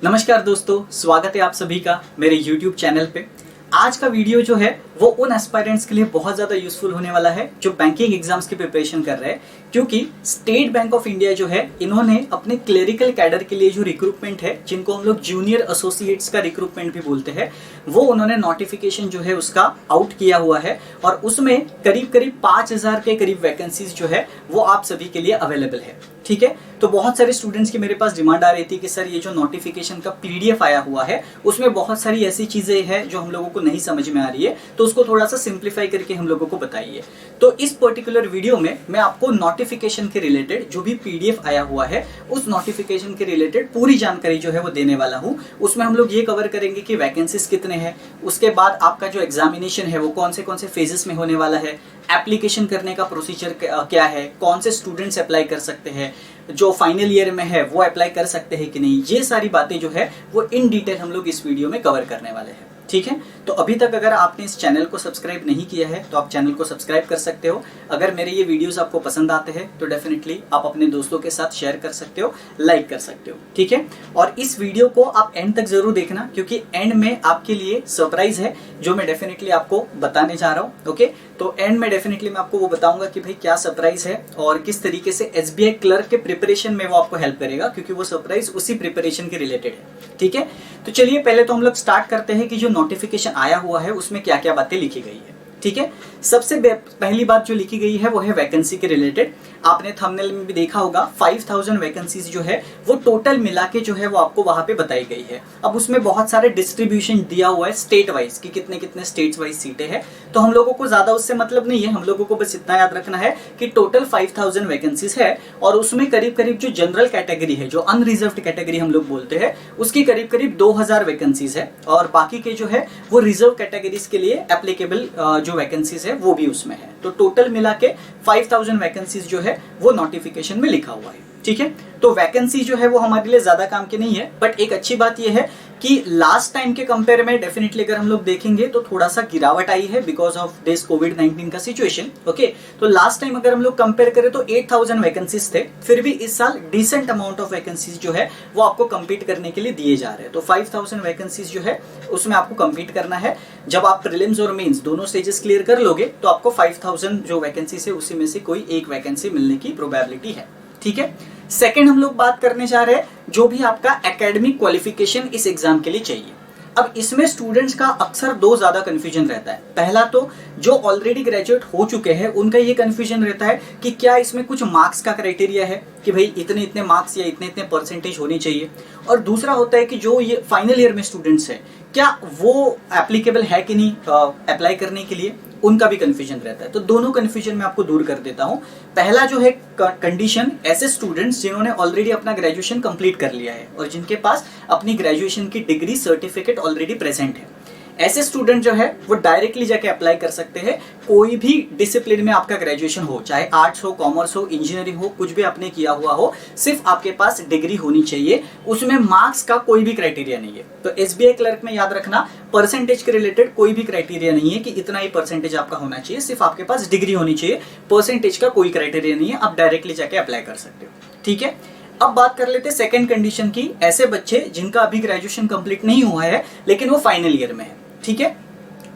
नमस्कार दोस्तों, स्वागत है आप सभी का मेरे YouTube चैनल पे। आज का वीडियो जो है वो उन एस्पायरेंट्स के लिए बहुत ज़्यादा यूजफुल होने वाला है जो बैंकिंग एग्जाम्स की प्रिपरेशन कर रहे हैं, क्योंकि स्टेट बैंक ऑफ इंडिया जो है इन्होंने अपने क्लेरिकल कैडर के लिए जो रिक्रूटमेंट है, जिनको हम लोग जूनियर एसोसिएट्स का रिक्रूटमेंट भी बोलते हैं, वो उन्होंने नोटिफिकेशन जो है उसका आउट किया हुआ है और उसमें करीब करीब 5000 के करीब वैकेंसीज जो है वो आप सभी के लिए अवेलेबल है। ठीक है, तो बहुत सारे स्टूडेंट्स की मेरे पास डिमांड आ रही थी कि सर ये जो नोटिफिकेशन का पीडीएफ आया हुआ है उसमें बहुत सारी ऐसी चीजें हैं जो हम लोगों को नहीं समझ में आ रही है, तो उसको थोड़ा सा सिंप्लीफाई करके हम लोगों को बताइए। तो इस पर्टिकुलर वीडियो में मैं आपको नोटिफिकेशन के रिलेटेड जो भी पीडीएफ आया हुआ है उस नोटिफिकेशन के रिलेटेड पूरी जानकारी जो है वो देने वाला हूँ। उसमें हम लोग ये कवर करेंगे कि वैकेंसीज कितने हैं, उसके बाद आपका जो एग्जामिनेशन है वो कौन से फेजेस में होने वाला है, एप्लीकेशन करने का प्रोसीजर क्या है, कौन से स्टूडेंट्स अप्लाई कर सकते हैं, जो फाइनल ईयर में है वो अप्लाई कर सकते हैं कि नहीं, ये सारी बातें जो है वो इन डिटेल हम लोग इस वीडियो में कवर करने वाले हैं। ठीक है, तो अभी तक अगर आपने इस चैनल को सब्सक्राइब नहीं किया है तो आप चैनल को सब्सक्राइब कर सकते हो। अगर मेरे ये वीडियोस आपको पसंद आते हैं तो डेफिनेटली आप अपने दोस्तों के साथ शेयर कर सकते हो, लाइक कर सकते हो। ठीक है, और इस वीडियो को आप एंड तक जरूर देखना, क्योंकि एंड में आपके लिए सरप्राइज है जो मैं डेफिनेटली आपको बताने जा रहा हूँ। ओके, तो एंड में डेफिनेटली मैं आपको वो बताऊंगा कि भाई क्या सरप्राइज है और किस तरीके से एसबीआई क्लर्क के प्रिपरेशन में वो आपको हेल्प करेगा, क्योंकि वो सरप्राइज उसी प्रिपरेशन के रिलेटेड है। ठीक है, तो चलिए पहले तो हम लोग स्टार्ट करते हैं कि जो नोटिफिकेशन आया हुआ है उसमें क्या क्या बातें लिखी गई है। ठीक है, सबसे पहली बात जो लिखी गई है वो है वैकेंसी के रिलेटेड। आपने थंबनेल में भी देखा होगा 5000 वैकेंसीज जो है वो टोटल मिला के जो है वो आपको वहां पे बताई गई है। अब उसमें बहुत सारे डिस्ट्रीब्यूशन दिया हुआ है स्टेट वाइज कि कितने कितने स्टेट्स वाइज सीटें हैं, तो हम लोगों को ज्यादा उससे मतलब नहीं है। हम लोगों को बस इतना याद रखना है कि टोटल 5000 वैकेंसीज है और उसमें करीब करीब जो जनरल कैटेगरी है, जो अनरिजर्व्ड कैटेगरी हम लोग बोलते हैं, उसकी करीब करीब 2000 वैकेंसीज है और बाकी के जो है वो रिजर्व कैटेगरीज के लिए एप्लीकेबल जो वैकेंसीज है वो भी उसमें है। तो टोटल मिला के 5000 वैकेंसीज जो है वो नोटिफिकेशन में लिखा हुआ है। ठीक है, तो वैकेंसी जो है वो हमारे लिए ज्यादा काम की नहीं है, बट एक अच्छी बात ये है कि लास्ट टाइम के कंपेयर में डेफिनेटली अगर हम लोग देखेंगे तो थोड़ा सा गिरावट आई है बिकॉज ऑफ दिस कोविड-19 का सिचुएशन। ओके, तो लास्ट टाइम अगर हम लोग कंपेयर करें तो 8000 वैकेंसीज थे, फिर भी इस साल डिसेंट अमाउंट ऑफ वैकेंसीज जो है वो आपको कंपीट करने के लिए दिए जा रहे हैं। तो 5000 वैकेंसीज जो है उसमें आपको कंपीट करना है। जब आप प्रीलिम्स और मेंस दोनों स्टेजेस क्लियर कर लोगे तो आपको 5000 जो वैकेंसीज है उसी में से कोई एक वैकेंसी मिलने की प्रोबेबिलिटी है। ठीक है, सेकंड हम लोग बात करने जा रहे हैं जो भी आपका एकेडमिक क्वालिफिकेशन इस एग्जाम के लिए चाहिए। अब इसमें स्टूडेंट्स का अक्सर दो ज्यादा कंफ्यूजन रहता है। पहला तो जो ऑलरेडी ग्रेजुएट हो चुके हैं उनका ये कंफ्यूजन रहता है कि क्या इसमें कुछ मार्क्स का क्राइटेरिया है कि भाई इतने इतने मार्क्स या इतने इतने परसेंटेज होनी चाहिए, और दूसरा होता है कि जो ये फाइनल ईयर में स्टूडेंट्स है क्या वो एप्लीकेबल है कि नहीं अप्लाई करने के लिए, उनका भी कंफ्यूजन रहता है। तो दोनों कंफ्यूजन मैं आपको दूर कर देता हूं। पहला जो है कंडीशन, ऐसे स्टूडेंट्स जिन्होंने ऑलरेडी अपना ग्रेजुएशन कंप्लीट कर लिया है और जिनके पास अपनी ग्रेजुएशन की डिग्री सर्टिफिकेट ऑलरेडी प्रेजेंट है, ऐसे स्टूडेंट जो है वो डायरेक्टली जाके अप्लाई कर सकते हैं। कोई भी डिसिप्लिन में आपका ग्रेजुएशन हो, चाहे आर्ट्स हो, कॉमर्स हो, इंजीनियरिंग हो, कुछ भी आपने किया हुआ हो, सिर्फ आपके पास डिग्री होनी चाहिए। उसमें मार्क्स का कोई भी क्राइटेरिया नहीं है। तो एसबीआई क्लर्क में याद रखना, परसेंटेज के रिलेटेड कोई भी क्राइटेरिया नहीं है कि इतना ही परसेंटेज आपका होना चाहिए, सिर्फ आपके पास डिग्री होनी चाहिए। परसेंटेज का कोई क्राइटेरिया नहीं है, आप डायरेक्टली जाके अप्लाई कर सकते हो। ठीक है, अब बात कर लेते हैं सेकंड कंडीशन की। ऐसे बच्चे जिनका अभी ग्रेजुएशन कंप्लीट नहीं हुआ है लेकिन वो फाइनल ईयर में है। ठीक है,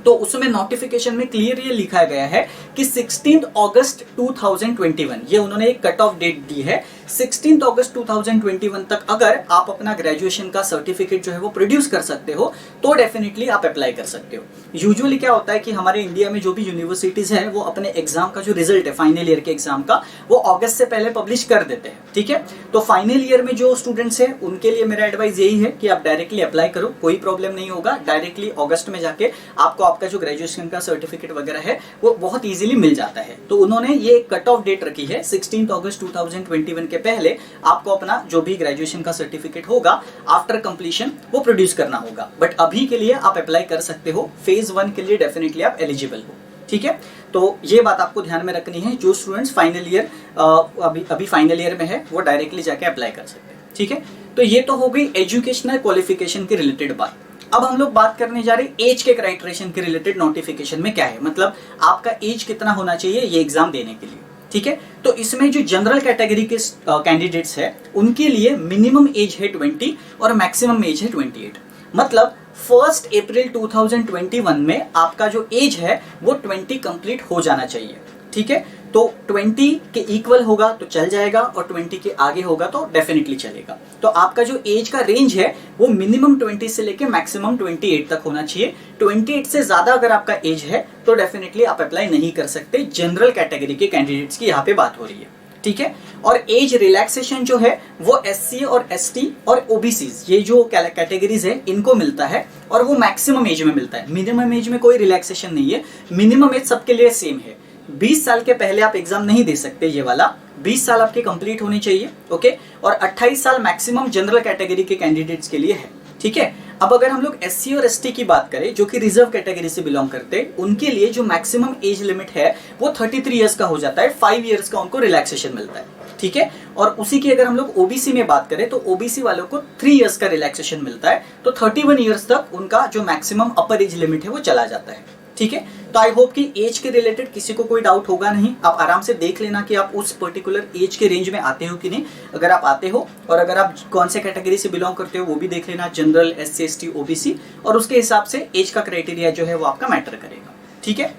तो उसमें नोटिफिकेशन में क्लियर ये लिखा गया है कि 16 अगस्त 2021 ये उन्होंने एक कट ऑफ डेट दी है। 16 अगस्त 2021 तक अगर आप अपना ग्रेजुएशन का सर्टिफिकेट जो है वो प्रोड्यूस कर सकते हो तो डेफिनेटली आप अप्लाई कर सकते हो। यूजुअली क्या होता है कि हमारे इंडिया में जो भी यूनिवर्सिटीज है वो अपने एग्जाम का जो रिजल्ट है फाइनल ईयर के एग्जाम का वो अगस्त से पहले पब्लिश कर देते हैं। ठीक है, तो फाइनल ईयर में जो स्टूडेंट्स है उनके लिए मेरा एडवाइस यही है कि आप डायरेक्टली अप्लाई करो, कोई प्रॉब्लम नहीं होगा। डायरेक्टली अगस्त में जाके आपको आपका जो ग्रेजुएशन का सर्टिफिकेट वगैरह है वो बहुत इजीली मिल जाता है। तो उन्होंने ये कट ऑफ डेट रखी है 16 अगस्त 2021 के पहले आपको अपना जो भी ग्रेजुएशन का सर्टिफिकेट होगा आफ्टर कंप्लीशन वो प्रोड्यूस करना होगा। बट अभी के लिए आप अप्लाई कर सकते हो, फेज 1 के लिए डेफिनेटली आप एलिजिबल हो। ठीक है, तो ये बात आपको ध्यान में रखनी है। जो स्टूडेंट्स फाइनल ईयर अभी फाइनल ईयर में है वो डायरेक्टली जाके अप्लाई कर सकते हैं। ठीक है, तो ये तो हो गई एजुकेशनल क्वालिफिकेशन के रिलेटेड बात। अब हम लोग बात करने जा रहे हैं एज के क्राइटेरियन के रिलेटेड नोटिफिकेशन में क्या है, मतलब आपका एज कितना होना चाहिए ये एग्जाम देने के लिए। ठीक है। तो इसमें जो जनरल कैटेगरी के कैंडिडेट्स है उनके लिए मिनिमम एज है 20 और मैक्सिमम एज है 28। मतलब 1 अप्रैल 2021 में आपका जो एज है वो 20 कंप्लीट हो जाना चाहिए, ठीक है। तो 20 के इक्वल होगा तो चल जाएगा और 20 के आगे होगा तो डेफिनेटली चलेगा। तो आपका जो एज का रेंज है वो मिनिमम 20 से लेके मैक्सिमम 28 तक होना चाहिए। 28 से ज्यादा अगर आपका एज है तो डेफिनेटली आप अप्लाई नहीं कर सकते। जनरल कैटेगरी के कैंडिडेट्स की यहाँ पे बात हो रही है, ठीक है। और एज रिलैक्सेशन जो है वो SC और ST और OBC ये जो कैटेगरीज है इनको मिलता है और वो मैक्सिमम एज में मिलता है। मिनिमम एज में कोई रिलैक्सेशन नहीं है, मिनिमम एज सबके लिए सेम है। 20 साल के पहले आप एग्जाम नहीं दे सकते, ये वाला 20 साल आपके कंप्लीट होने चाहिए, ओके। और 28 साल मैक्सिमम जनरल कैटेगरी के कैंडिडेट्स के लिए है, ठीक है। अब अगर हम लोग SC और ST की बात करें जो कि रिजर्व कैटेगरी से बिलोंग करते हैं, उनके लिए जो मैक्सिमम एज लिमिट है वो 33 इयर्स का हो जाता है। 5 इयर्स का उनको रिलैक्सेशन मिलता है, ठीक है। और उसी की अगर हम लोग OBC में बात करें तो OBC वालों को 3 इयर्स का रिलैक्सेशन मिलता है। तो 31 इयर्स तक उनका जो मैक्सिमम अपर एज लिमिट है वो चला जाता है, ठीक है। तो आई होप कि एज के रिलेटेड किसी को कोई डाउट होगा नहीं। आप आराम से देख लेना कि आप उस पर्टिकुलर एज के रेंज में आते हो कि नहीं। अगर आप आते हो और अगर आप कौन से कैटेगरी से बिलोंग करते हो वो भी देख लेना, जनरल, SC ST OBC, और उसके हिसाब से एज का क्राइटेरिया जो है वो आपका मैटर करेगा, ठीक है।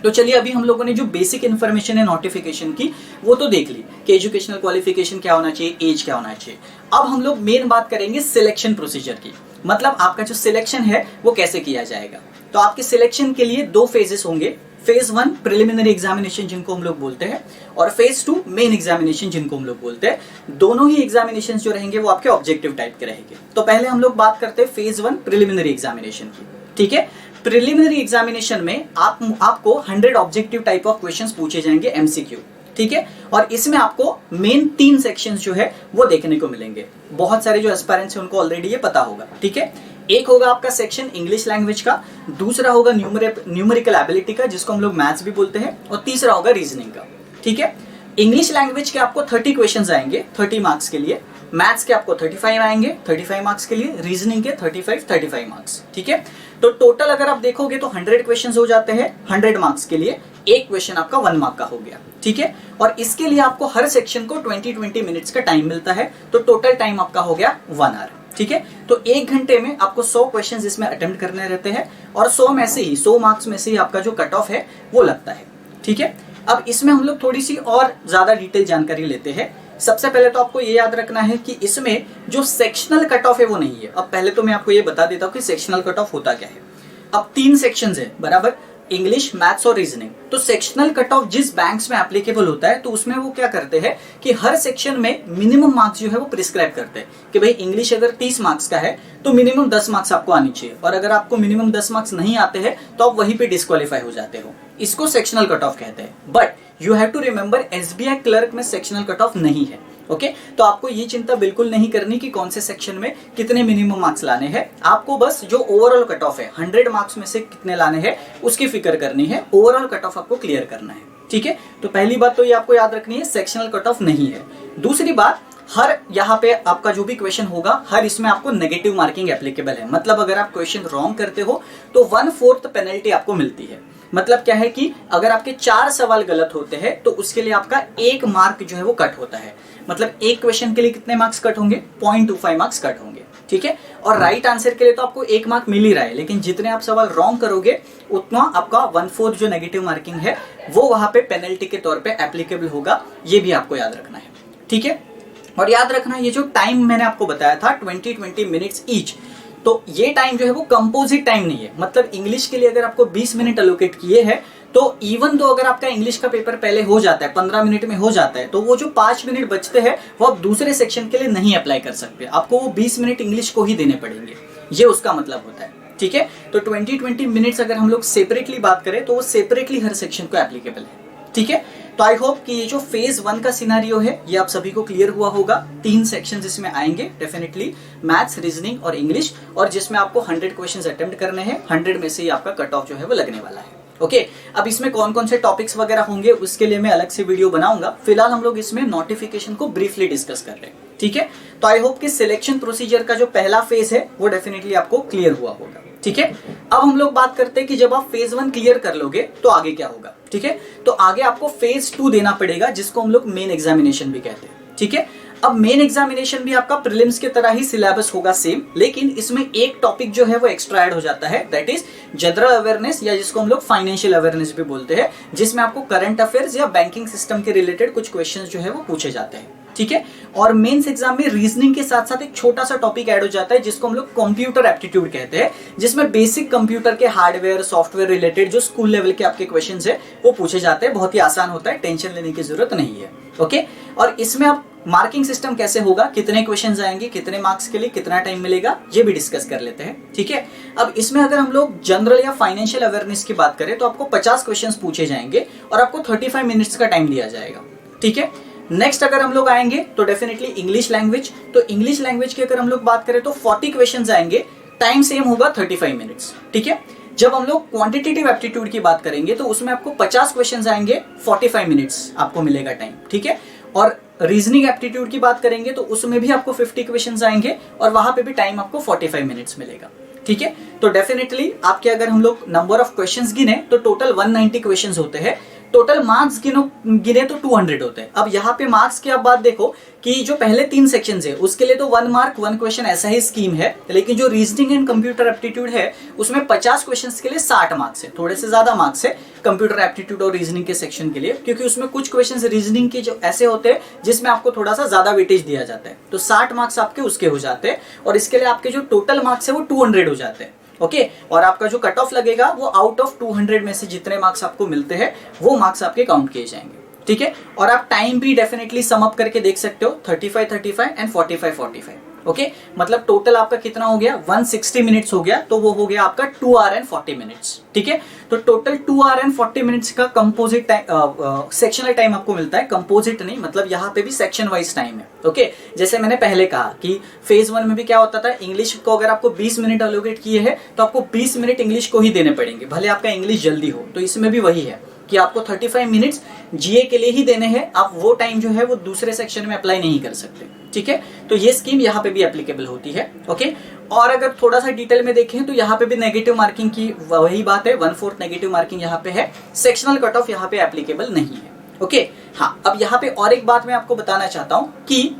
तो चलिए अभी हम लोगों ने जो बेसिक इन्फॉर्मेशन है नोटिफिकेशन की वो तो देख ली कि एजुकेशनल क्वालिफिकेशन क्या होना चाहिए, एज क्या होना चाहिए। अब हम लोग मेन बात करेंगे सिलेक्शन प्रोसीजर की, मतलब आपका जो सिलेक्शन है वो कैसे किया जाएगा। तो आपके सिलेक्शन के लिए 2 फेजेस होंगे। फेज 1 प्रिलिमिनरी एग्जामिनेशन जिनको हम लोग बोलते हैं, और फेज 2 मेन एग्जामिनेशन जिनको हम लोग बोलते हैं। दोनों ही एग्जामिनेशन जो रहेंगे वो आपके ऑब्जेक्टिव टाइप के रहेंगे। तो पहले हम लोग बात करते हैं फेज 1 प्रिलिमिनरी एग्जामिनेशन की, ठीक है। प्रिलिमिनरी एग्जामिनेशन में आपको 100 ऑब्जेक्टिव टाइप ऑफ क्वेश्चंस पूछे जाएंगे, MCQ, ठीक है। और इसमें आपको मेन 3 सेक्शंस जो है वो देखने को मिलेंगे। बहुत सारे जो एस्पायरेंट्स हैं उनको ऑलरेडी ये पता होगा, ठीक है। एक होगा आपका सेक्शन इंग्लिश लैंग्वेज का, दूसरा होगा न्यूमेरिकल एबिलिटी का जिसको हम लोग मैथ्स भी बोलते हैं, और तीसरा होगा रीजनिंग का, ठीक है। इंग्लिश लैंग्वेज के आपको 30 क्वेश्चंस आएंगे 30 मार्क्स के लिए, मैथ्स के आपको 35 आएंगे 35 मार्क्स के लिए, रीजनिंग के 35 मार्क्स, ठीक है। तो टोटल अगर आप देखोगे तो 100 क्वेश्चंस हो जाते हैं 100 मार्क्स के लिए। एक क्वेश्चन आपका 1 मार्क का हो गया, ठीक है। और इसके लिए आपको हर सेक्शन को 20 मिनट्स का टाइम मिलता है। तो टोटल टाइम आपका हो गया 1 आवर, ठीक है। तो 1 घंटे में आपको 100 क्वेश्चंस इसमें अटेम्प्ट करने रहते हैं और 100 मार्क्स में से ही आपका जो कट ऑफ है वो लगता है, ठीक है। अब इसमें हम लोग थोड़ी सी और ज्यादा डिटेल जानकारी लेते हैं। सबसे पहले तो आपको ये याद रखना है कि इसमें जो सेक्शनल कट ऑफ है वो नहीं है। अब पहले तो मैं आपको ये बता देता हूँ कि सेक्शनल कट ऑफ होता क्या है। अब 3 सेक्शंस है बराबर, इंग्लिश, मैथ्स और रीजनिंग। तो सेक्शनल कट ऑफ जिस बैंक्स में एप्लीकेबल होता है तो उसमें वो क्या करते हैं कि हर सेक्शन में मिनिमम मार्क्स जो है वो प्रिस्क्राइब करते हैं कि भाई इंग्लिश अगर 30 मार्क्स का है तो मिनिमम 10 मार्क्स आपको आनी चाहिए, और अगर आपको मिनिमम 10 मार्क्स नहीं आते हैं तो आप वहीं पे डिस्क्वालीफाई हो जाते हो। इसको सेक्शनल कट ऑफ कहते हैं। But you have to remember SBI clerk में सेक्शनल कट ऑफ नहीं है, ओके। तो आपको ये चिंता बिल्कुल नहीं करनी कि कौन से सेक्शन में कितने मिनिमम मार्क्स लाने हैं। आपको बस जो ओवरऑल कट ऑफ है 100 मार्क्स में से कितने लाने हैं उसकी फिक्र करनी है। ओवरऑल कट ऑफ आपको क्लियर करना है, ठीक है। तो पहली बात तो ये आपको याद रखनी है, सेक्शनल कट ऑफ नहीं है। दूसरी बात, हर यहाँ पे आपका जो भी क्वेश्चन होगा हर इसमें आपको नेगेटिव मार्किंग एप्लीकेबल है। मतलब अगर आप क्वेश्चन रॉन्ग करते हो तो 1/4 पेनल्टी आपको मिलती है। मतलब क्या है कि अगर आपके 4 सवाल गलत होते हैं तो उसके लिए आपका 1 मार्क जो है वो कट होता है। मतलब एक क्वेश्चन के लिए कितने मार्क्स कट होंगे, 0.25 मार्क्स कट होंगे, ठीक है। और राइट आंसर के लिए तो आपको 1 मार्क मिल ही रहा है, लेकिन जितने आप सवाल रॉन्ग करोगे उतना आपका 1/4 जो नेगेटिव मार्किंग है वो वहां पे पेनल्टी के तौर पे एप्लीकेबल होगा। ये भी आपको याद रखना है, ठीक है। और याद रखना ये जो टाइम मैंने आपको बताया था 20 मिनट्स ईच, तो ये टाइम जो है वो कंपोजिट टाइम नहीं है। मतलब इंग्लिश के लिए अगर आपको 20 मिनट अलोकेट किए हैं तो इवन दो अगर आपका इंग्लिश का पेपर पहले हो जाता है 15 मिनट में हो जाता है तो वो जो 5 मिनट बचते हैं वो आप दूसरे सेक्शन के लिए नहीं अप्लाई कर सकते। आपको वो 20 मिनट इंग्लिश को ही देने पड़ेंगे, ये उसका मतलब होता है, ठीक है। तो 20 मिनट्स अगर हम लोग सेपरेटली बात करें तो वो सेपरेटली हर सेक्शन को एप्लीकेबल है, ठीक है। तो आई होप कि ये जो फेज 1 का सिनेरियो है ये आप सभी को क्लियर हुआ होगा। 3 सेक्शंस इसमें आएंगे डेफिनेटली, मैथ्स, रीजनिंग और इंग्लिश, और जिसमें आपको 100 क्वेश्चंस अटेम्प्ट करने हैं। 100 में से ही आपका कट ऑफ जो है वो लगने वाला है, ओके। अब इसमें कौन कौन से टॉपिक्स वगैरह होंगे उसके लिए मैं अलग से वीडियो बनाऊंगा। फिलहाल हम लोग इसमें नोटिफिकेशन को ब्रीफली डिस्कस कर रहे हैं, ठीक है। तो आई होप कि सिलेक्शन प्रोसीजर का जो पहला फेज है वो डेफिनेटली आपको क्लियर हुआ होगा, ठीक है। अब हम लोग बात करते हैं कि जब आप फेज 1 क्लियर कर लोगे तो आगे क्या होगा, ठीक है। तो आगे आपको फेज 2 देना पड़ेगा, जिसको हम लोग मेन एग्जामिनेशन भी कहते हैं, ठीक है। अब मेन एग्जामिनेशन भी आपका प्रीलिम्स के तरह ही सिलेबस होगा सेम, लेकिन इसमें एक टॉपिक जो है वो एक्स्ट्रा ऐड हो जाता है, दैट इज जनरल अवेयरनेस, या जिसको हम लोग फाइनेंशियल अवेयरनेस भी बोलते हैं, जिसमें आपको करंट अफेयर्स या बैंकिंग सिस्टम के रिलेटेड कुछ क्वेश्चंस जो है वो पूछे जाते हैं, ठीक है। और मेंस एग्जाम में रीजनिंग के साथ साथ एक छोटा सा टॉपिक ऐड हो जाता है, जिसको हम लोग कंप्यूटर एप्टीट्यूड कहते हैं, जिसमें बेसिक कंप्यूटर के हार्डवेयर सॉफ्टवेयर रिलेटेड जो स्कूल लेवल के आपके क्वेश्चंस है वो पूछे जाते हैं। बहुत ही आसान होता है, टेंशन लेने की जरूरत नहीं है, ओके। और इसमें अब मार्किंग सिस्टम कैसे होगा, कितने क्वेश्चंस आएंगे, कितने मार्क्स के लिए कितना टाइम मिलेगा, ये भी डिस्कस कर लेते हैं, ठीक है। अब इसमें अगर हम लोग जनरल या फाइनेंशियल अवेयरनेस की बात करें तो आपको 50 क्वेश्चंस पूछे जाएंगे और आपको 35 मिनट्स का टाइम दिया जाएगा, ठीक है। नेक्स्ट अगर हम लोग आएंगे तो डेफिनेटली इंग्लिश लैंग्वेज, तो इंग्लिश लैंग्वेज की अगर हम लोग बात करें तो 40 क्वेश्चंस आएंगे, टाइम सेम होगा 35 मिनट्स, ठीक है। जब हम लोग क्वांटिटेटिव एप्टीट्यूड की बात करेंगे तो उसमें आपको 50 क्वेश्चंस आएंगे, 45 मिनट्स आपको मिलेगा टाइम, ठीक है। और रीजनिंग एप्टीट्यूड की बात करेंगे तो उसमें भी आपको 50 क्वेश्चंस आएंगे और वहां पे भी टाइम आपको 45 मिनट्स मिलेगा, ठीक है। तो डेफिनेटली आपके अगर हम लोग नंबर ऑफ क्वेश्चंस गिने तो टोटल 190 क्वेश्चंस होते हैं, टोटल मार्क्स गिने तो 200 होते हैं। अब यहाँ पे मार्क्स की आप बात देखो कि जो पहले 3 सेक्शंस है उसके लिए तो 1 मार्क 1 क्वेश्चन ऐसा ही स्कीम है, लेकिन जो रीजनिंग एंड कंप्यूटर एप्टीट्यूड है उसमें 50 क्वेश्चंस के लिए 60 मार्क्स है, थोड़े से ज्यादा मार्क्स है कंप्यूटर एप्टीट्यूड और रीजनिंग के सेक्शन के लिए, क्योंकि उसमें कुछ क्वेश्चंस रीजनिंग के जो ऐसे होते हैं जिसमें आपको थोड़ा सा ज्यादा वेटेज दिया जाता है, तो 60 मार्क्स आपके उसके हो जाते हैं और इसके लिए आपके जो टोटल मार्क्स है वो 200 हो जाते हैं, ओके। और आपका जो कट ऑफ लगेगा वो आउट ऑफ 200 में से जितने मार्क्स आपको मिलते हैं वो मार्क्स आपके काउंट किए जाएंगे, ठीक है। और आप टाइम भी डेफिनेटली सम अप करके देख सकते हो, 35 एंड 45, ओके। मतलब टोटल आपका कितना हो गया, 160 मिनट्स हो गया, तो वो हो गया आपका 2 आवर एंड 40 मिनट्स, ठीक है। तो टोटल 2 आवर एंड 40 मिनट्स का कंपोजिट टाइम, सेक्शनल टाइम आपको मिलता है, कंपोजिट नहीं, मतलब यहाँ पे भी सेक्शन वाइज टाइम है, ओके। जैसे मैंने पहले कहा कि फेज 1 में भी क्या होता था, इंग्लिश को अगर आपको 20 मिनट एलोकेट किए हैं तो आपको 20 मिनट इंग्लिश को ही देने पड़ेंगे, भले आपका इंग्लिश जल्दी हो। तो इसमें भी वही है कि आपको 35 मिनट्स जीए के लिए ही देने हैं, आप वो टाइम जो है वो दूसरे सेक्शन में अप्लाई नहीं कर सकते, ठीक है। तो ये स्कीम यहाँ पे भी एप्लीकेबल होती है, ओके। और अगर थोड़ा सा डिटेल में देखें तो यहाँ पे भी नेगेटिव मार्किंग की वही बात है, 1/4 नेगेटिव मार्किंग यहाँ पे है, सेक्शनल कट ऑफ यहाँ पे एप्लीकेबल नहीं है, ओके। हाँ, अब यहाँ पे और एक बात मैं आपको बताना चाहता हूँ कि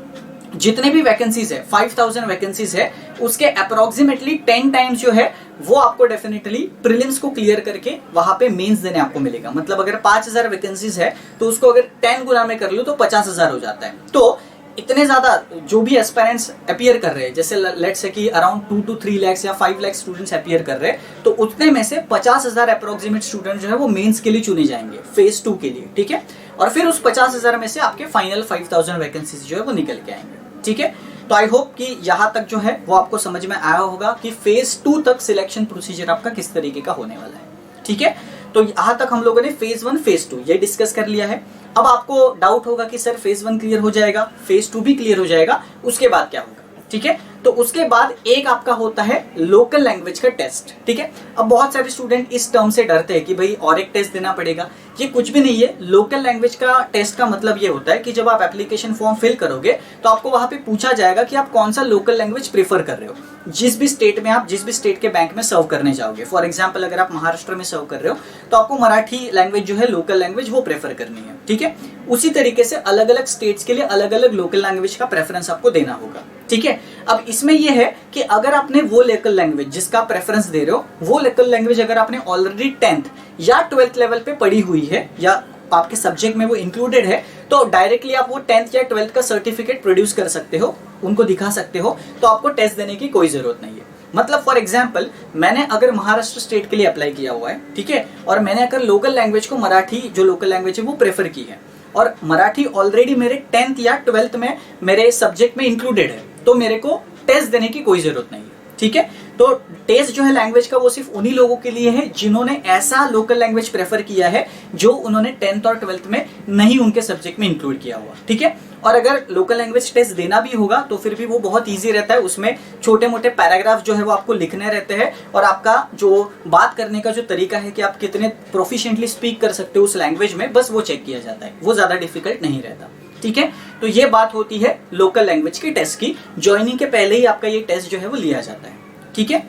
जितने भी वैकेंसीज है, 5000 वैकेंसीज है, उसके अप्रोक्सीमेटली 10 टाइम्स जो है वो आपको डेफिनेटली प्रीलिम्स को क्लियर करके वहां पे मेंस देने आपको मिलेगा। मतलब अगर 5000 वैकेंसीज है तो उसको अगर 10 गुना में कर लो तो 50,000 हो जाता है। तो इतने ज्यादा जो भी एस्पायरेंट्स अपीयर कर रहे हैं, जैसे लेट्स से कि अराउंड 2 to 3 लाख या 5 लाख स्टूडेंट्स अपीयर कर रहे हैं, तो उतने में से 50,000 अप्रोक्सीमेट स्टूडेंट जो है वो मेंस के लिए चुने जाएंगे फेज 2 के लिए, ठीक है। और फिर उस 50,000 में से आपके फाइनल 5000 वैकेंसीज जो है वो निकल के आएंगे, ठीक है। तो आई होप कि यहाँ तक जो है वो आपको समझ में आया होगा कि फेज 2 तक सिलेक्शन प्रोसीजर आपका किस तरीके का होने वाला है, ठीक है। तो यहाँ तक हम लोगों ने फेज 1 फेज 2 ये डिस्कस कर लिया है। अब आपको डाउट होगा कि सर फेज 1 क्लियर हो जाएगा, फेज 2 भी क्लियर हो जाएगा, उसके बाद क्या होगा, ठीक है। तो उसके बाद एक आपका होता है लोकल लैंग्वेज का टेस्ट, ठीक है। अब बहुत सारे स्टूडेंट इस टर्म से डरते हैं कि भाई और एक टेस्ट देना पड़ेगा, ये कुछ भी नहीं है। लोकल लैंग्वेज का टेस्ट का मतलब ये होता है कि जब आप एप्लीकेशन फॉर्म फिल करोगे तो आपको वहां पे पूछा जाएगा कि आप कौन सा लोकल लैंग्वेज प्रीफर कर रहे हो, जिस भी स्टेट में आप जिस भी स्टेट के बैंक में सर्व करने जाओगे। फॉर एग्जाम्पल अगर आप महाराष्ट्र में सर्व कर रहे हो तो आपको मराठी लैंग्वेज जो है लोकल लैंग्वेज वो प्रेफर करनी है, ठीक है। उसी तरीके से अलग अलग स्टेट्स के लिए अलग अलग लोकल लैंग्वेज का प्रेफरेंस आपको देना होगा, ठीक है। अब इसमें यह है कि अगर आपने वो लोकल लैंग्वेज जिसका प्रेफरेंस दे रहे हो, वो लोकल लैंग्वेज अगर आपने ऑलरेडी 10th या 12th लेवल पे पढ़ी हुई है या आपके सब्जेक्ट में वो इंक्लूडेड है, तो डायरेक्टली आप वो 10th या 12th का सर्टिफिकेट प्रोड्यूस कर सकते हो, उनको दिखा सकते हो, तो आपको टेस्ट देने की कोई जरूरत नहीं है। मतलब फॉर एग्जाम्पल मैंने अगर महाराष्ट्र स्टेट के लिए अप्लाई किया हुआ है, ठीक है, और मैंने अगर लोकल लैंग्वेज को मराठी जो लोकल लैंग्वेज है वो प्रेफर की है और मराठी ऑलरेडी मेरे 10th या 12th में मेरे सब्जेक्ट में इंक्लूडेड है, तो मेरे को टेस्ट देने की कोई जरूरत नहीं है, ठीक है। तो टेस्ट जो है लैंग्वेज का वो सिर्फ उन्हीं लोगों के लिए है जिन्होंने ऐसा लोकल लैंग्वेज प्रेफर किया है जो उन्होंने 10th और 12th में नहीं उनके सब्जेक्ट में इंक्लूड किया हुआ, ठीक है। और अगर लोकल लैंग्वेज टेस्ट देना भी होगा तो फिर भी वो बहुत इजी रहता है, उसमें छोटे मोटे पैराग्राफ जो है वो आपको लिखने रहते हैं और आपका जो बात करने का जो तरीका है कि आप कितने प्रोफिशिएंटली स्पीक कर सकते हो उस लैंग्वेज में, बस वो चेक किया जाता है, वो ज्यादा डिफिकल्ट नहीं रहता, ठीक है। तो ये बात होती है लोकल लैंग्वेज के टेस्ट की। ज्वाइनिंग के पहले ही आपका ये टेस्ट जो है वो लिया जाता है, ठीक है।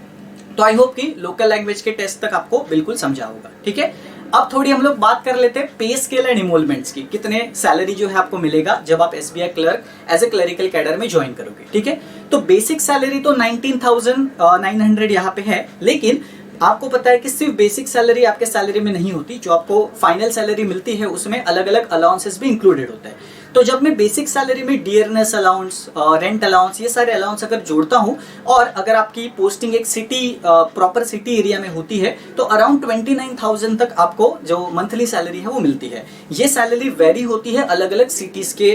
तो आई होप कि लोकल लैंग्वेज के टेस्ट तक आपको बिल्कुल समझा होगा, ठीक है। अब थोड़ी हम लोग बात कर लेते हैं पे स्केल एंड इमोलमेंट्स की, कितने सैलरी जो है आपको मिलेगा जब आप SBI clerk as a clerical cadre में ज्वाइन करोगे, ठीक है। तो बेसिक सैलरी तो 19,900 यहाँ पे है, लेकिन आपको पता है कि सिर्फ बेसिक सैलरी आपके सैलरी में नहीं होती, जो आपको फाइनल सैलरी मिलती है उसमें अलग अलग अलाउंसेस भी इंक्लूडेड होते हैं। तो जब मैं बेसिक सैलरी में डियरनेस अलाउंस, रेंट अलाउंस, ये सारे अलाउंस अगर जोड़ता हूं, और अगर आपकी पोस्टिंग एक सिटी प्रॉपर सिटी एरिया में होती है तो अराउंड 29,000 तक आपको जो मंथली सैलरी है वो मिलती है। ये सैलरी वेरी होती है अलग अलग सिटीज के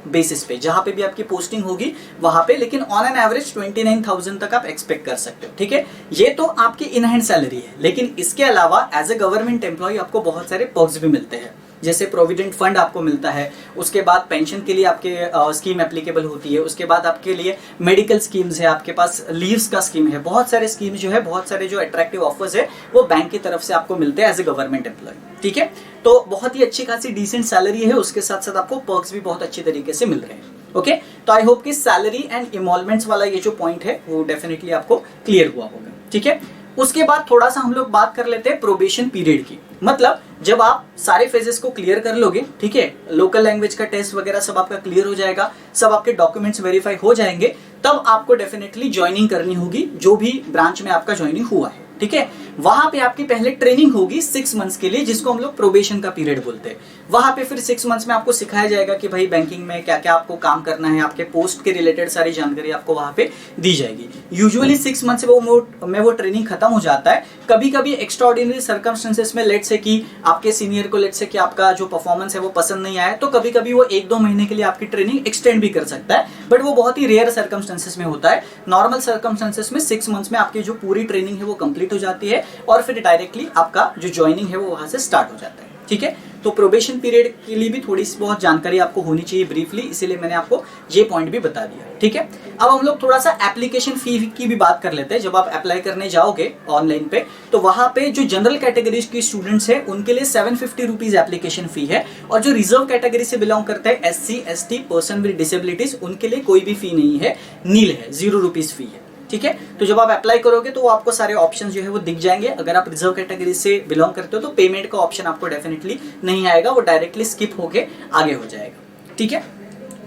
बेसिस पे, जहां पे भी आपकी पोस्टिंग होगी वहां पे, लेकिन ऑन एन एवरेज 29,000 तक आप एक्सपेक्ट कर सकते हो, ठीक है। ये तो आपकी इन हैंड सैलरी है, लेकिन इसके अलावा एज ए गवर्नमेंट एम्प्लॉय आपको बहुत सारे पर्क्स भी मिलते हैं, जैसे प्रोविडेंट फंड आपको मिलता है, उसके बाद पेंशन के लिए आपके स्कीम एप्लीकेबल होती है, उसके बाद आपके लिए मेडिकल स्कीम्स है, आपके पास लीव्स का स्कीम है, बहुत सारे स्कीम जो है, बहुत सारे जो अट्रैक्टिव ऑफर्स है वो बैंक की तरफ से आपको मिलते हैं एज ए गवर्नमेंट एम्प्लॉय, ठीक है। तो बहुत ही अच्छी खासी डिसेंट सैलरी है, उसके साथ साथ आपको पर्क्स भी बहुत अच्छी तरीके से मिल रहे हैं, ओके। तो आई होप कि सैलरी एंड इमोलमेंट्स वाला ये जो पॉइंट है वो डेफिनेटली आपको क्लियर हुआ होगा, ठीक है। उसके बाद थोड़ा सा हम लोग बात कर लेते हैं प्रोबेशन पीरियड की। मतलब जब आप सारे फेजेस को क्लियर कर लोगे, ठीक है, लोकल लैंग्वेज का टेस्ट वगैरह सब आपका क्लियर हो जाएगा, सब आपके डॉक्यूमेंट्स वेरीफाई हो जाएंगे, तब आपको डेफिनेटली ज्वाइनिंग करनी होगी जो भी ब्रांच में आपका ज्वाइनिंग हुआ है, ठीक है। वहां पे आपकी पहले ट्रेनिंग होगी 6 मंथ्स के लिए, जिसको हम लोग प्रोबेशन का पीरियड बोलते हैं। वहां पे फिर 6 मंथ्स में आपको सिखाया जाएगा कि भाई बैंकिंग में क्या क्या आपको काम करना है, आपके पोस्ट के रिलेटेड सारी जानकारी आपको वहां पे दी जाएगी। यूजुअली 6 मंथ्स में वो ट्रेनिंग खत्म हो जाता है। कभी कभी एक्स्ट्राऑर्डिनरी सर्कमस्टेंसेस में लेट्स से कि आपके सीनियर को लेट्स से कि आपका जो परफॉर्मेंस है वो पसंद नहीं आया, तो कभी कभी वो 1-2 महीने के लिए आपकी ट्रेनिंग एक्सटेंड भी कर सकता है, बट वो बहुत ही रेयर सर्कमस्टेंसेस में होता है। नॉर्मल सर्कमस्टेंसेस में 6 मंथ्स में आपकी जो पूरी ट्रेनिंग है वो कंप्लीट हो जाती है, और फिर डायरेक्टली आपका जो ज्वाइनिंग है वो वहां से स्टार्ट हो जाता है, ठीक है। तो प्रोबेशन पीरियड के लिए भी थोड़ी सी बहुत जानकारी आपको होनी चाहिए ब्रीफली, इसीलिए मैंने आपको ये पॉइंट भी बता दिया, ठीक है। अब हम लोग थोड़ा सा एप्लीकेशन फी की भी बात कर लेते हैं। जब आप अप्लाई करने जाओगे ऑनलाइन पे, तो वहां पे जो जनरल कैटेगरीज की स्टूडेंट्स है उनके लिए 750 रुपीज एप्लीकेशन फी है, और जो रिजर्व कैटेगरी से बिलोंग करते हैं SC ST person with disabilities, उनके लिए कोई भी फी नहीं है, नील है, 0 रुपीज फी है, ठीक है। तो जब आप अप्लाई करोगे तो आपको सारे ऑप्शंस जो है वो दिख जाएंगे। अगर आप रिजर्व कैटेगरी से बिलोंग करते हो तो पेमेंट का ऑप्शन आपको डेफिनेटली नहीं आएगा, वो डायरेक्टली स्किप होके आगे हो जाएगा, ठीक है।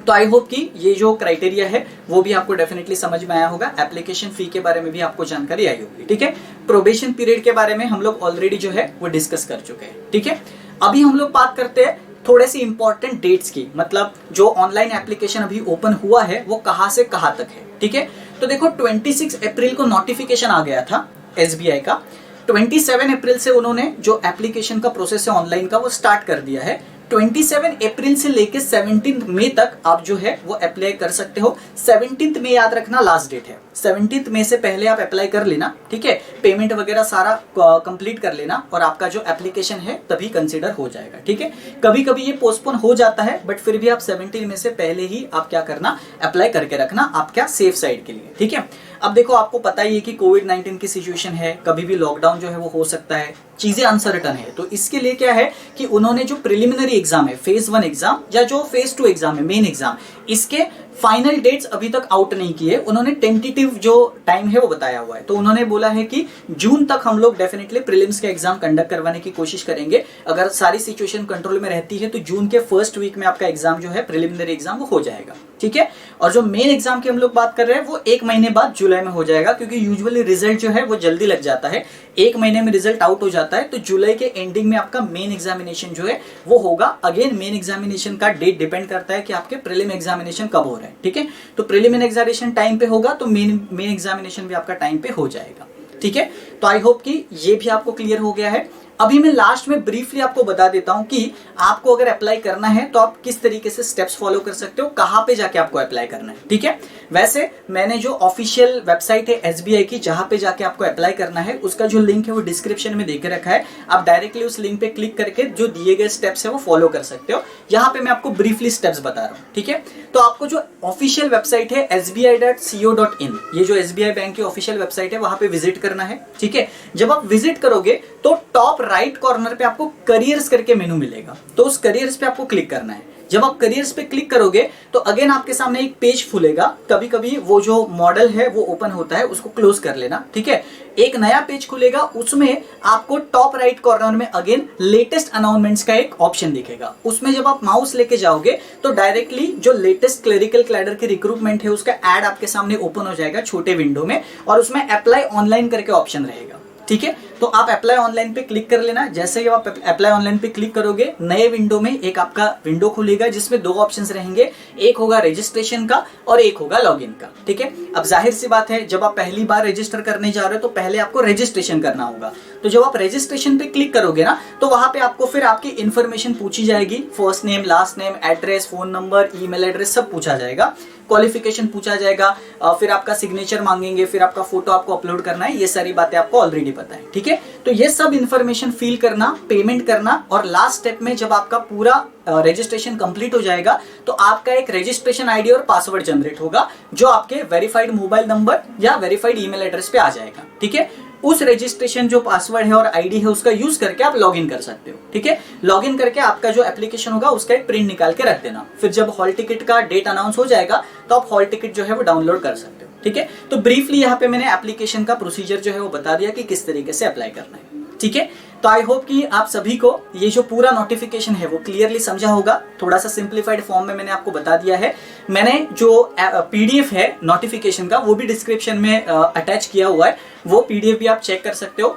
तो आई होप कि ये जो क्राइटेरिया है वो भी आपको डेफिनेटली समझ में आया होगा। एप्लीकेशन फी के बारे में भी आपको जानकारी आई होगी, ठीक है। प्रोबेशन पीरियड के बारे में हम लोग ऑलरेडी जो है वो डिस्कस कर चुके हैं, ठीक है। अभी हम लोग बात करते हैं थोड़े से इंपॉर्टेंट डेट्स की, मतलब जो ऑनलाइन एप्लीकेशन अभी ओपन हुआ है वो कहां से कहां तक है, ठीक है। तो देखो 26 अप्रैल को नोटिफिकेशन आ गया था SBI का। 27 अप्रैल से उन्होंने जो एप्लीकेशन का प्रोसेस है ऑनलाइन का वो स्टार्ट कर दिया है। 27 अप्रैल से लेके 17 मई तक आप जो है वो अप्लाई कर सकते हो। 17 मई याद रखना लास्ट डेट है, 17 मई से पहले आप अप्लाई कर लेना, ठीक है। पेमेंट वगैरह सारा कंप्लीट कर लेना और आपका जो एप्लीकेशन है तभी कंसीडर हो जाएगा, ठीक है। कभी कभी ये पोस्टपोन हो जाता है, बट फिर भी आप 17 मई से पहले ही आप क्या करना, अप्लाई करके रखना, आप क्या सेफ साइड के लिए, ठीक है। अब देखो आपको पता ही है कि कोविड-19 की सिचुएशन है, कभी भी लॉकडाउन जो है वो हो सकता है, चीजें अनसर्टन है। तो इसके लिए क्या है कि उन्होंने जो प्रिलिमिनरी एग्जाम है, फेज 1 एग्जाम या जो फेज 2 एग्जाम है, मेन एग्जाम, इसके फाइनल डेट्स अभी तक आउट नहीं किए। उन्होंने टेंटेटिव जो टाइम है वो बताया हुआ है। तो उन्होंने बोला है कि जून तक हम लोग डेफिनेटली प्रीलिम्स के एग्जाम कंडक्ट करवाने की कोशिश करेंगे। अगर सारी सिचुएशन कंट्रोल में रहती है तो जून के फर्स्ट वीक में आपका एग्जाम जो है प्रिलिमिनरी एग्जाम वो हो जाएगा, ठीक है। और जो मेन एग्जाम की हम लोग बात कर रहे हैं वो 1 महीने बाद जुलाई में हो जाएगा, क्योंकि यूजुअली रिजल्ट जो है वो जल्दी लग जाता है, 1 महीने में रिजल्ट आउट हो जाता है। तो जुलाई के एंडिंग में आपका मेन एग्जामिनेशन जो है वो होगा। अगेन मेन एग्जामिनेशन का डेट डिपेंड करता है कि आपके प्रीलिम एग्जामिनेशन कब हो रहे हैं, ठीक है। तो प्रीलिमिनरी एग्जामिनेशन टाइम पे होगा तो मेन एग्जामिनेशन भी आपका टाइम पे हो जाएगा, ठीक है। तो आई होप कि ये भी आपको क्लियर हो गया है। अभी मैं लास्ट में ब्रीफली आपको बता देता हूं कि आपको अगर अप्लाई करना है तो आप किस तरीके से स्टेप्स फॉलो कर सकते हो, कहां पे जाके आपको अप्लाई करना है, ठीक है। वैसे मैंने जो ऑफिशियल वेबसाइट है SBI की, जहां पे जाके आपको अप्लाई करना है, उसका जो लिंक है वो डिस्क्रिप्शन में देके रखा है। आप डायरेक्टली उस लिंक पे क्लिक करके जो दिए गए स्टेप्स है वो फॉलो कर सकते हो। यहाँ पे मैं आपको ब्रीफली स्टेप्स बता रहा हूँ, ठीक है। तो आपको जो ऑफिशियल वेबसाइट है sbi.co.in, ये जो SBI बैंक की ऑफिशियल वेबसाइट है, वहां पे विजिट करना है, ठीक है। जब आप विजिट करोगे तो टॉप राइट कॉर्नर पे आपको करियर्स करके मेनू मिलेगा, तो उस करियर्स पे आपको क्लिक करना है। जब आप करियर्स पे क्लिक करोगे तो अगेन आपके सामने एक पेज खुलेगा। कभी कभी वो जो मॉडल है वो ओपन होता है, उसको क्लोज कर लेना, ठीक है। एक नया पेज खुलेगा, उसमें आपको टॉप राइट कॉर्नर में अगेन लेटेस्ट अनाउंसमेंट्स का एक ऑप्शन दिखेगा। उसमें जब आप माउस लेके जाओगे तो डायरेक्टली जो लेटेस्ट क्लरिकल कैडर की रिक्रूटमेंट है उसका एड आपके सामने ओपन हो जाएगा छोटे विंडो में, और उसमें अप्लाई ऑनलाइन करके ऑप्शन रहेगा, ठीक है। तो आप अप्लाई ऑनलाइन पे क्लिक कर लेना। जैसे ही आप अप्लाई ऑनलाइन पे क्लिक करोगे, नए विंडो में एक आपका विंडो खुलेगा जिसमें दो ऑप्शंस रहेंगे, एक होगा रजिस्ट्रेशन का और एक होगा लॉगिन का, ठीक है। अब जाहिर सी बात है, जब आप पहली बार रजिस्टर करने जा रहे हो तो पहले आपको रजिस्ट्रेशन करना होगा। तो जब आप रजिस्ट्रेशन पे क्लिक करोगे ना, तो वहां पे आपको फिर आपकी इन्फॉर्मेशन पूछी जाएगी, first name, last name, address, phone number, email address सब पूछा जाएगा, क्वालिफिकेशन पूछा जाएगा, फिर आपका सिग्नेचर मांगेंगे, फिर आपका फोटो आपको अपलोड करना है। ये सारी बातें आपको ऑलरेडी पता है, ठीक है। तो ये सब इंफॉर्मेशन फिल करना, पेमेंट करना, और लास्ट स्टेप में जब आपका पूरा रजिस्ट्रेशन कंप्लीट हो जाएगा तो आपका एक रजिस्ट्रेशन आईडी और पासवर्ड जनरेट होगा जो आपके वेरीफाइड मोबाइल नंबर या वेरीफाइड ईमेल एड्रेस पे आ जाएगा, ठीक है। उस रजिस्ट्रेशन जो पासवर्ड है और आईडी है उसका यूज करके आप लॉगिन कर सकते हो, ठीक है। लॉगिन करके आपका जो एप्लीकेशन होगा उसका एक प्रिंट निकाल के रख देना। फिर जब हॉल टिकट का डेट अनाउंस हो जाएगा तो आप हॉल टिकट जो है वो डाउनलोड कर सकते हो, ठीक है। तो ब्रीफली यहाँ पे मैंने एप्लीकेशन का प्रोसीजर जो है वो बता दिया कि किस तरीके से अप्लाई करना है, ठीक है। तो आई होप कि आप सभी को ये जो पूरा नोटिफिकेशन है वो क्लियरली समझा होगा। थोड़ा सा सिंप्लीफाइड फॉर्म में मैंने आपको बता दिया है। मैंने जो पीडीएफ है नोटिफिकेशन का वो भी डिस्क्रिप्शन में अटैच किया हुआ है, वो पीडीएफ भी आप चेक कर सकते हो।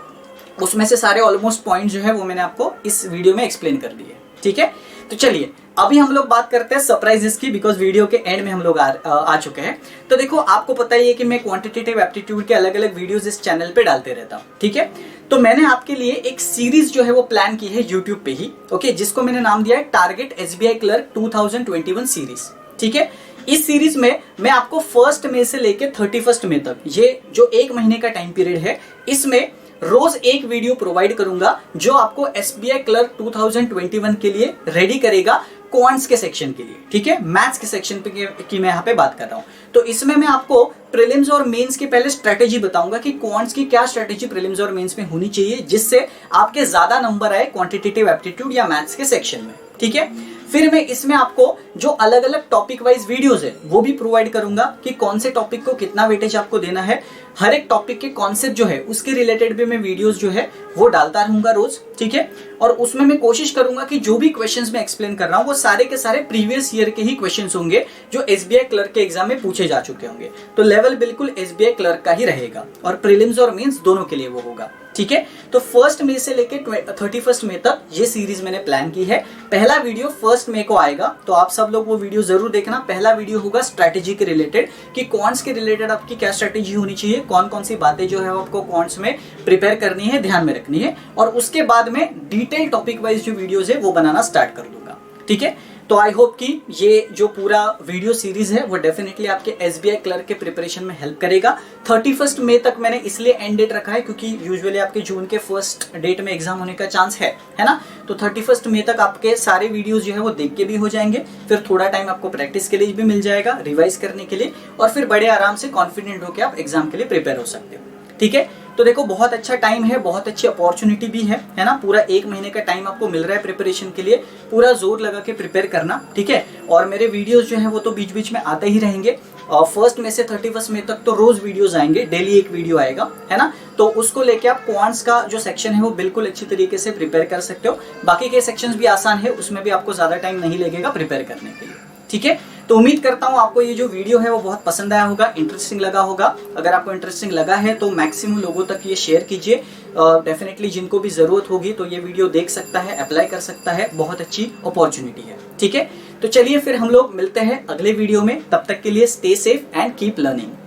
उसमें से सारे ऑलमोस्ट पॉइंट जो है वो मैंने आपको इस वीडियो में एक्सप्लेन कर दिए, ठीक है। तो चलिए अभी हम लोग बात करते हैं सरप्राइजेस की, बिकॉज वीडियो के एंड में हम लोग आ चुके हैं। तो देखो, आपको पता ही है कि मैं क्वांटिटेटिव एप्टीट्यूड के अलग अलग वीडियोस इस चैनल पे डालते रहता हूँ, ठीक है। तो मैंने आपके लिए एक सीरीज जो है वो प्लान की है यूट्यूब पे ही, ओके, जिसको मैंने नाम दिया है टारगेट एसबीआई क्लर्क 2021 सीरीज, ठीक है। इस सीरीज में मैं आपको 1 मई से लेकर 31 मई तक, ये जो एक महीने का टाइम पीरियड है, इसमें रोज एक वीडियो प्रोवाइड करूंगा जो आपको एसबीआई क्लर्क 2021 के लिए रेडी करेगा, क्वांट्स के सेक्शन के लिए, ठीक है। मैथ्स के सेक्शन पे की मैं यहाँ पे बात कर रहा हूँ। तो इसमें मैं आपको प्रीलिम्स और मेंस के पहले स्ट्रेटेजी बताऊंगा कि क्वांट्स की क्या स्ट्रेटेजी प्रीलिम्स और मेंस में होनी चाहिए जिससे आपके ज्यादा नंबर आए क्वांटिटेटिव एप्टीट्यूड या मैथ्स के सेक्शन में, ठीक है। फिर मैं इसमें आपको जो अलग अलग टॉपिक वाइज वीडियोस है वो भी प्रोवाइड करूंगा कि कौन से टॉपिक को कितना वेटेज आपको देना है। हर एक टॉपिक के कॉन्सेप्ट जो है उसके रिलेटेड भी मैं वीडियोस जो है वो डालता रहूंगा रोज, ठीक है। और उसमें मैं कोशिश करूंगा कि जो भी क्वेश्चंस मैं एक्सप्लेन कर रहा हूं वो सारे के सारे प्रीवियस ईयर के ही क्वेश्चंस होंगे जो एसबीआई क्लर्क के एग्जाम में पूछे जा चुके होंगे। तो लेवल बिल्कुल एसबीआई क्लर्क का ही रहेगा और प्रीलिम्स और मेंस दोनों के लिए वो होगा, ठीक है। तो 1 मई से लेकर 31 मई तक ये सीरीज मैंने प्लान की है। पहला वीडियो 1 मई को आएगा, तो आप सब लोग वो वीडियो जरूर देखना। पहला वीडियो होगा स्ट्रैटेजी के रिलेटेड कि क्वांट्स के रिलेटेड आपकी क्या स्ट्रैटेजी होनी चाहिए, कौन कौन सी बातें जो है आपको क्वांट्स में प्रिपेयर करनी है, ध्यान में रखनी है। और उसके बाद में डिटेल टॉपिक वाइज जो वीडियोज है वो बनाना स्टार्ट कर दूंगा, ठीक है। तो आई होप कि ये जो पूरा वीडियो सीरीज है वो डेफिनेटली आपके एसबीआई क्लर्क के प्रिपरेशन में हेल्प करेगा। 31 मई तक मैंने इसलिए एंड डेट रखा है क्योंकि यूजुअली आपके जून के फर्स्ट डेट में एग्जाम होने का चांस है ना। तो 31 मई तक आपके सारे वीडियोस जो है वो देख के भी हो जाएंगे, फिर थोड़ा टाइम आपको प्रैक्टिस के लिए भी मिल जाएगा, रिवाइज करने के लिए, और फिर बड़े आराम से कॉन्फिडेंट होकर आप एग्जाम के लिए प्रिपेयर हो सकते हो, ठीक है। तो देखो, बहुत अच्छा टाइम है, बहुत अच्छी अपॉर्चुनिटी भी है ना। पूरा एक महीने का टाइम आपको मिल रहा है प्रिपरेशन के लिए, पूरा जोर लगा के प्रिपेयर करना, ठीक है। और मेरे वीडियोस जो है वो तो बीच बीच में आते ही रहेंगे। और 1 मई से 31 मई तक तो रोज वीडियोस आएंगे, डेली एक वीडियो आएगा, है ना। तो उसको लेके आप क्वांट्स का जो सेक्शन है वो बिल्कुल अच्छी तरीके से प्रिपेयर कर सकते हो। बाकी के सेक्शंस भी आसान है, उसमें भी आपको ज्यादा टाइम नहीं लगेगा प्रिपेयर करने के लिए, ठीक है। तो उम्मीद करता हूं आपको ये जो वीडियो है वो बहुत पसंद आया होगा, इंटरेस्टिंग लगा होगा। अगर आपको इंटरेस्टिंग लगा है तो मैक्सिमम लोगों तक ये शेयर कीजिए। डेफिनेटली जिनको भी जरूरत होगी तो ये वीडियो देख सकता है, अप्लाई कर सकता है, बहुत अच्छी अपॉर्चुनिटी है, ठीक है। तो चलिए फिर हम लोग मिलते हैं अगले वीडियो में, तब तक के लिए stay safe and keep learning.